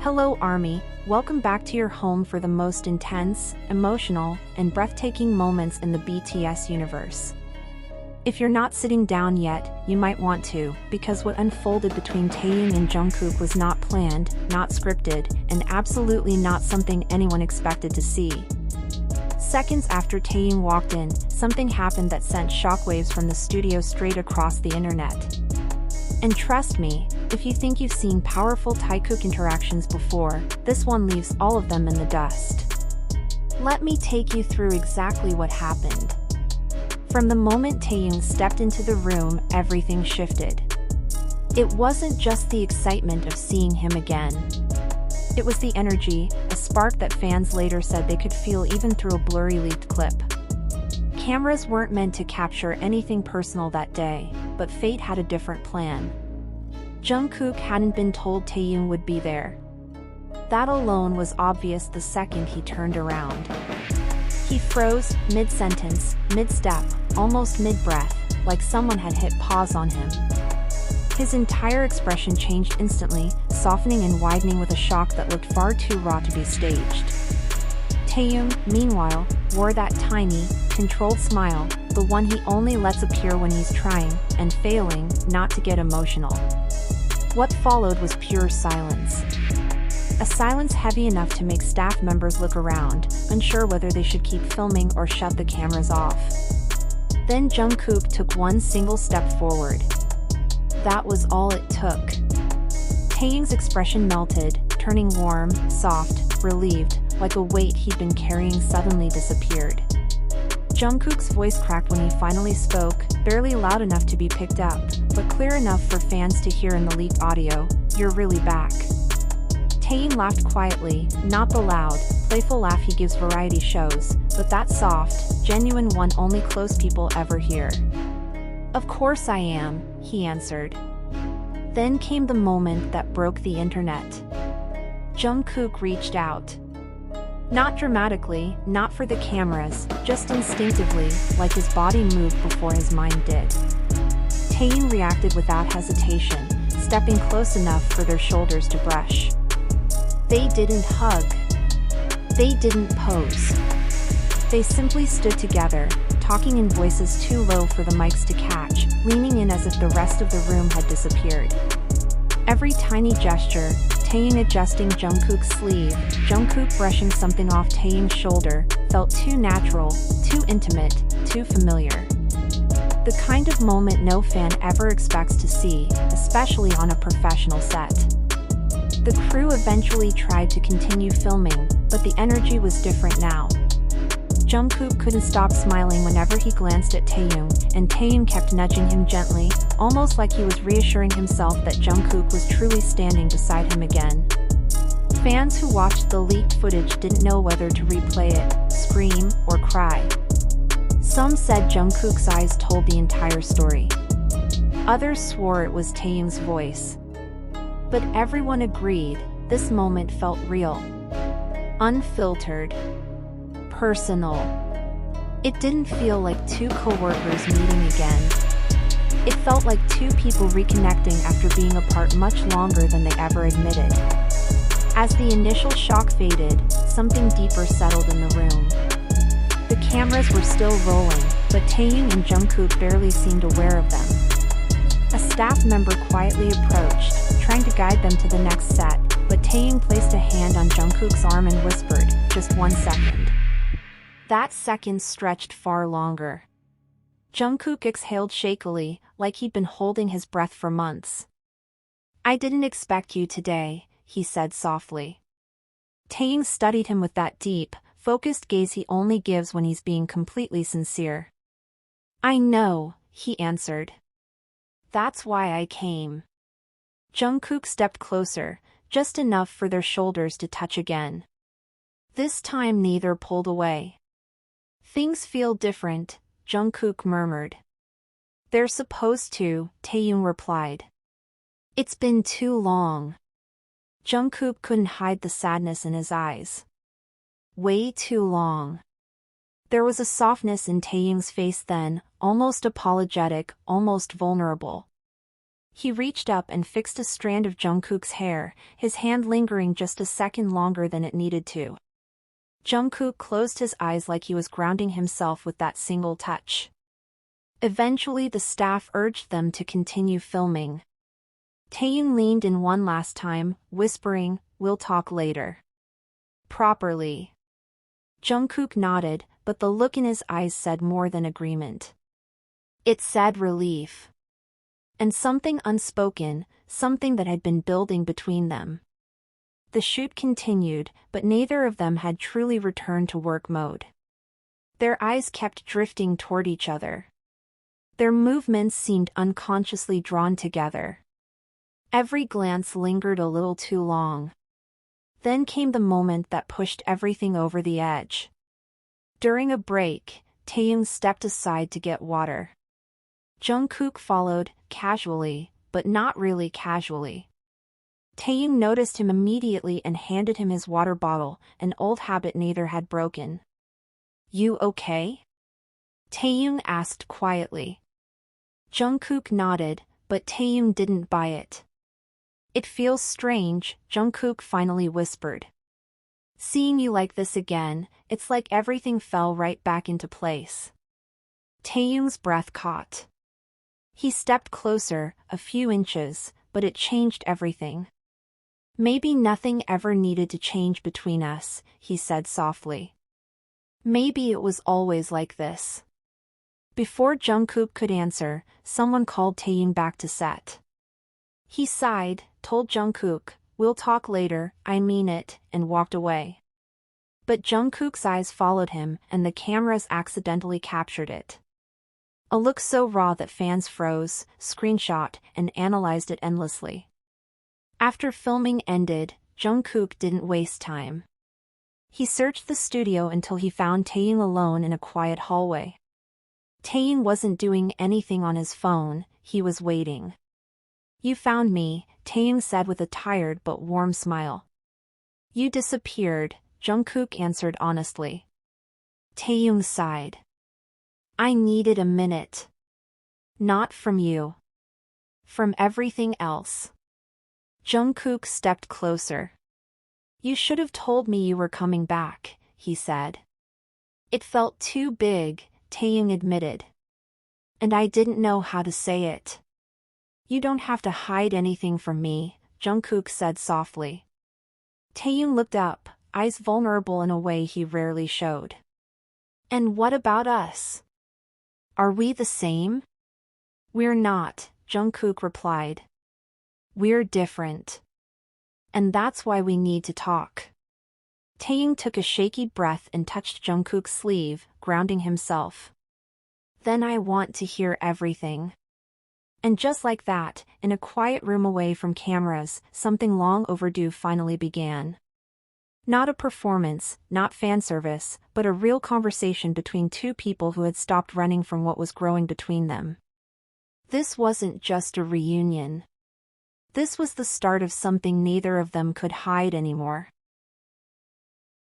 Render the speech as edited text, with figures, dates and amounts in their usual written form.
Hello Army, welcome back to your home for the most intense, emotional, and breathtaking moments in the BTS universe. If you're not sitting down yet, you might want to, because what unfolded between Taehyung and Jungkook was not planned, not scripted, and absolutely not something anyone expected to see. Seconds after Taehyung walked in, something happened that sent shockwaves from the studio straight across the internet. And trust me, if you think you've seen powerful Jikook interactions before, this one leaves all of them in the dust. Let me take you through exactly what happened. From the moment Taehyung stepped into the room, everything shifted. It wasn't just the excitement of seeing him again. It was the energy, a spark that fans later said they could feel even through a blurry leaked clip. Cameras weren't meant to capture anything personal that day, but fate had a different plan. Jungkook hadn't been told Taehyung would be there. That alone was obvious the second he turned around. He froze, mid-sentence, mid-step, almost mid-breath, like someone had hit pause on him. His entire expression changed instantly, softening and widening with a shock that looked far too raw to be staged. Taehyung, meanwhile, wore that tiny, controlled smile, the one he only lets appear when he's trying, and failing, not to get emotional. What followed was pure silence. A silence heavy enough to make staff members look around, unsure whether they should keep filming or shut the cameras off. Then Jungkook took one single step forward. That was all it took. Taehyung's expression melted, turning warm, soft, relieved, like a weight he'd been carrying suddenly disappeared. Jungkook's voice cracked when he finally spoke, barely loud enough to be picked up, but clear enough for fans to hear in the leaked audio, "You're really back." Taehyung laughed quietly, not the loud, playful laugh he gives variety shows, but that soft, genuine one only close people ever hear. "Of course I am," he answered. Then came the moment that broke the internet. Jungkook reached out. Not dramatically, not for the cameras, just instinctively, like his body moved before his mind did. Taehyung reacted without hesitation, stepping close enough for their shoulders to brush. They didn't hug. They didn't pose. They simply stood together, talking in voices too low for the mics to catch, leaning in as if the rest of the room had disappeared. Every tiny gesture, Taehyung adjusting Jungkook's sleeve, Jungkook brushing something off Taehyung's shoulder, felt too natural, too intimate, too familiar. The kind of moment no fan ever expects to see, especially on a professional set. The crew eventually tried to continue filming, but the energy was different now. Jungkook couldn't stop smiling whenever he glanced at Taehyung, and Taehyung kept nudging him gently, almost like he was reassuring himself that Jungkook was truly standing beside him again. Fans who watched the leaked footage didn't know whether to replay it, scream, or cry. Some said Jungkook's eyes told the entire story. Others swore it was Taehyung's voice. But everyone agreed, this moment felt real. Unfiltered. Personal. It didn't feel like two co-workers meeting again. It felt like two people reconnecting after being apart much longer than they ever admitted. As the initial shock faded, something deeper settled in the room. The cameras were still rolling, but Taehyung and Jungkook barely seemed aware of them. A staff member quietly approached, trying to guide them to the next set, but Taehyung placed a hand on Jungkook's arm and whispered, "Just 1 second." That second stretched far longer. Jungkook exhaled shakily, like he'd been holding his breath for months. "I didn't expect you today," he said softly. Taehyung studied him with that deep, focused gaze he only gives when he's being completely sincere. "I know," he answered. "That's why I came." Jungkook stepped closer, just enough for their shoulders to touch again. This time neither pulled away. "Things feel different," Jungkook murmured. "They're supposed to," Taehyung replied. "It's been too long." Jungkook couldn't hide the sadness in his eyes. Way too long. There was a softness in Taehyung's face then, almost apologetic, almost vulnerable. He reached up and fixed a strand of Jungkook's hair, his hand lingering just a second longer than it needed to. Jungkook closed his eyes like he was grounding himself with that single touch. Eventually the staff urged them to continue filming. Taehyung leaned in one last time, whispering, "We'll talk later." "Properly." Jungkook nodded, but the look in his eyes said more than agreement. It said relief. And something unspoken, something that had been building between them. The shoot continued, but neither of them had truly returned to work mode. Their eyes kept drifting toward each other. Their movements seemed unconsciously drawn together. Every glance lingered a little too long. Then came the moment that pushed everything over the edge. During a break, Taehyung stepped aside to get water. Jungkook followed, casually, but not really casually. Taehyung noticed him immediately and handed him his water bottle, an old habit neither had broken. "You okay?" Taehyung asked quietly. Jungkook nodded, but Taehyung didn't buy it. "It feels strange," Jungkook finally whispered. "Seeing you like this again, it's like everything fell right back into place." Taehyung's breath caught. He stepped closer, a few inches, but it changed everything. "Maybe nothing ever needed to change between us," he said softly. "Maybe it was always like this." Before Jungkook could answer, someone called Taehyung back to set. He sighed, told Jungkook, "We'll talk later, I mean it," and walked away. But Jungkook's eyes followed him, and the cameras accidentally captured it. A look so raw that fans froze, screenshot, and analyzed it endlessly. After filming ended, Jungkook didn't waste time. He searched the studio until he found Taehyung alone in a quiet hallway. Taehyung wasn't doing anything on his phone, he was waiting. "You found me," Taehyung said with a tired but warm smile. "You disappeared," Jungkook answered honestly. Taehyung sighed. "I needed a minute. Not from you. From everything else." Jungkook stepped closer. "You should have told me you were coming back," he said. "It felt too big," Taehyung admitted. "And I didn't know how to say it." "You don't have to hide anything from me," Jungkook said softly. Taehyung looked up, eyes vulnerable in a way he rarely showed. "And what about us? Are we the same?" "We're not," Jungkook replied. "We're different. And that's why we need to talk." Taehyung took a shaky breath and touched Jungkook's sleeve, grounding himself. "Then I want to hear everything." And just like that, in a quiet room away from cameras, something long overdue finally began. Not a performance, not fan service, but a real conversation between two people who had stopped running from what was growing between them. This wasn't just a reunion. This was the start of something neither of them could hide anymore.